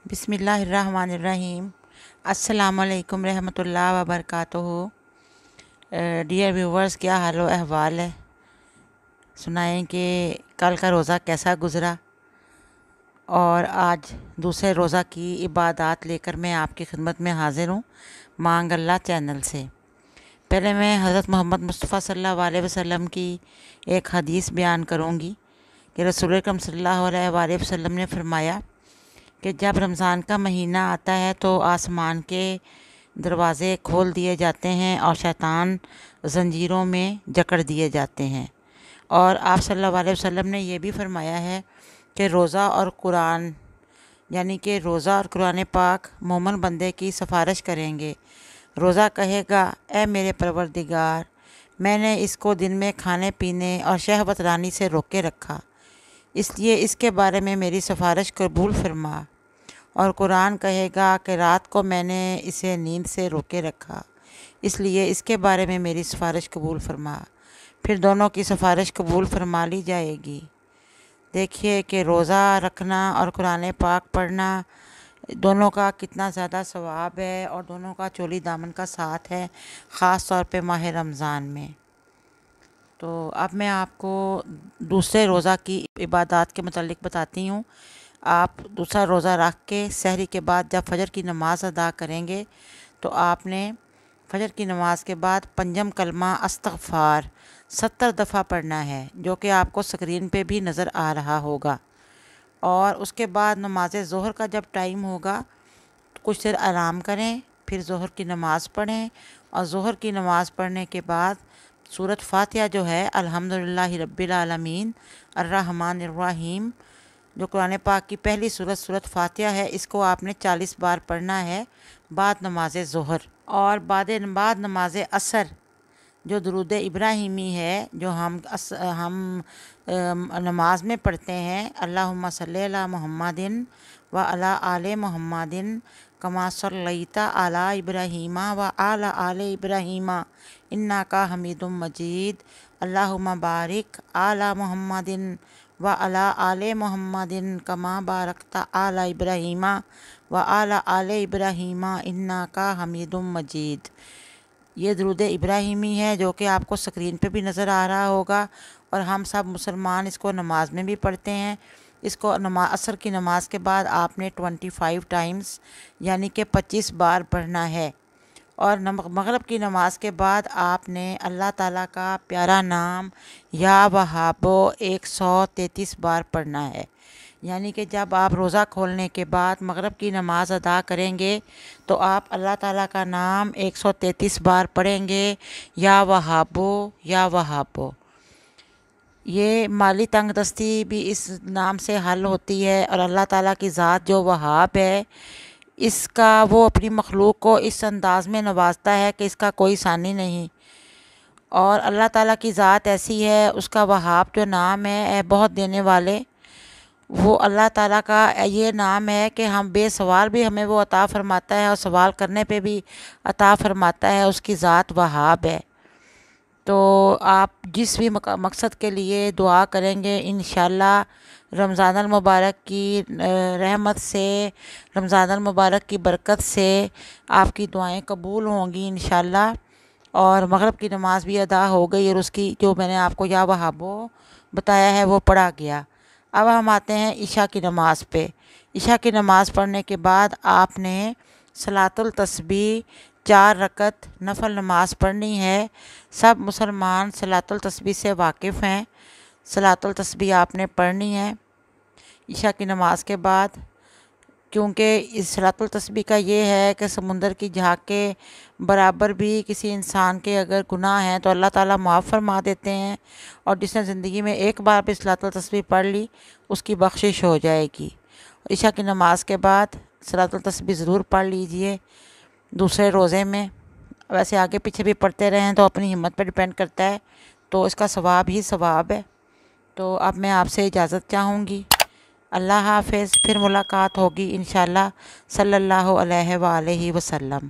بسم اللہ الرحمن الرحیم۔ السلام علیکم رحمۃ اللہ وبرکاتہ۔ ڈیئر ویورز، کیا حال و احوال ہے؟ سنائیں کہ کل کا روزہ کیسا گزرا، اور آج دوسرے روزہ کی عبادات لے کر میں آپ کی خدمت میں حاضر ہوں مانگ اللہ چینل سے۔ پہلے میں حضرت محمد مصطفیٰ صلی اللہ علیہ وسلم کی ایک حدیث بیان کروں گی کہ رسول اکرم صلی اللہ علیہ وآلہ وسلم نے فرمایا کہ جب رمضان کا مہینہ آتا ہے تو آسمان کے دروازے کھول دیے جاتے ہیں اور شیطان زنجیروں میں جکڑ دیے جاتے ہیں۔ اور آپ صلی اللہ علیہ وسلم نے یہ بھی فرمایا ہے کہ روزہ اور قرآن، یعنی کہ روزہ اور قرآن پاک مومن بندے کی سفارش کریں گے۔ روزہ کہے گا، اے میرے پروردگار، میں نے اس کو دن میں کھانے پینے اور شہوت رانی سے روکے رکھا، اس لیے اس کے بارے میں میری سفارش قبول فرما۔ اور قرآن کہے گا کہ رات کو میں نے اسے نیند سے روکے رکھا، اس لیے اس کے بارے میں میری سفارش قبول فرما۔ پھر دونوں کی سفارش قبول فرما لی جائے گی۔ دیکھیے کہ روزہ رکھنا اور قرآن پاک پڑھنا دونوں کا کتنا زیادہ ثواب ہے، اور دونوں کا چولی دامن کا ساتھ ہے، خاص طور پہ ماہ رمضان میں۔ تو اب میں آپ کو دوسرے روزہ کی عبادات کے متعلق بتاتی ہوں۔ آپ دوسرا روزہ رکھ کے سحری کے بعد جب فجر کی نماز ادا کریں گے تو آپ نے فجر کی نماز کے بعد پنجم کلمہ استغفار 70 دفعہ پڑھنا ہے، جو کہ آپ کو اسکرین پہ بھی نظر آ رہا ہوگا۔ اور اس کے بعد نماز ظہر کا جب ٹائم ہوگا کچھ دیر آرام کریں، پھر ظہر کی نماز پڑھیں، اور ظہر کی نماز پڑھنے کے بعد سورۃ فاتحہ جو ہے الحمدللہ رب العالمین الرحمن الرحیم، جو قرآن پاک کی پہلی سورۃ فاتحہ ہے، اس کو آپ نے 40 بار پڑھنا ہے بعد نماز ظہر۔ اور بعد نماز عصر جو درود ابراہیمی ہے، جو ہم نماز میں پڑھتے ہیں، اللہم صلی علی محمد و علی آل محمد کما صلیت علی ابراہیم و علی آل ابراہیم انک حمید مجید، اللہم بارک علی محمد و علی آل محمد کما بارکت علی ابراہیم و علی آل ابراہیم انک حمید مجید۔ یہ درود ابراہیمی ہے جو کہ آپ کو اسکرین پہ بھی نظر آ رہا ہوگا، اور ہم سب مسلمان اس کو نماز میں بھی پڑھتے ہیں۔ اس کو عصر کی نماز کے بعد آپ نے 25 ٹائمز یعنی کہ 25 بار پڑھنا ہے۔ اور مغرب کی نماز کے بعد آپ نے اللہ تعالیٰ کا پیارا نام یا وہاب 133 بار پڑھنا ہے۔ یعنی کہ جب آپ روزہ کھولنے کے بعد مغرب کی نماز ادا کریں گے تو آپ اللہ تعالیٰ کا نام 133 بار پڑھیں گے، یا وہابو یا وہابو۔ یہ مالی تنگ دستی بھی اس نام سے حل ہوتی ہے، اور اللہ تعالیٰ کی ذات جو وہاب ہے، اس کا وہ اپنی مخلوق کو اس انداز میں نوازتا ہے کہ اس کا کوئی ثانی نہیں۔ اور اللہ تعالیٰ کی ذات ایسی ہے، اس کا وہاب جو نام ہے بہت دینے والے، وہ اللہ تعالیٰ کا یہ نام ہے کہ ہم بے سوال بھی ہمیں وہ عطا فرماتا ہے، اور سوال کرنے پہ بھی عطا فرماتا ہے۔ اس کی ذات وہاب ہے۔ تو آپ جس بھی مقصد کے لیے دعا کریں گے، انشاءاللہ رمضان المبارک کی رحمت سے، رمضان المبارک کی برکت سے آپ کی دعائیں قبول ہوں گی انشاءاللہ۔ اور مغرب کی نماز بھی ادا ہو گئی، اور اس کی جو میں نے آپ کو یا وہابو بتایا ہے وہ پڑھا گیا۔ اب ہم آتے ہیں عشاء کی نماز پہ۔ عشاء کی نماز پڑھنے کے بعد آپ نے صلاۃ التسبیح 4 رکعت نفل نماز پڑھنی ہے۔ سب مسلمان صلاۃ التسبیح سے واقف ہیں۔ صلاۃ التسبیح آپ نے پڑھنی ہے عشاء کی نماز کے بعد، کیونکہ اس صلاۃ التسبیح کا یہ ہے کہ سمندر کی جھاگ کے برابر بھی کسی انسان کے اگر گناہ ہیں تو اللہ تعالیٰ معاف فرما دیتے ہیں، اور جس نے زندگی میں ایک بار بھی صلاۃ التسبیح پڑھ لی اس کی بخشش ہو جائے گی۔ عشاء کی نماز کے بعد صلاۃ التسبیح ضرور پڑھ لیجئے دوسرے روزے میں۔ ویسے آگے پیچھے بھی پڑھتے رہیں تو اپنی ہمت پہ ڈیپینڈ کرتا ہے، تو اس کا ثواب ہی ثواب ہے۔ تو اب میں آپ سے اجازت چاہوں گی۔ اللہ حافظ، پھر ملاقات ہوگی انشاءاللہ۔ صلی اللہ علیہ وآلہ وسلم۔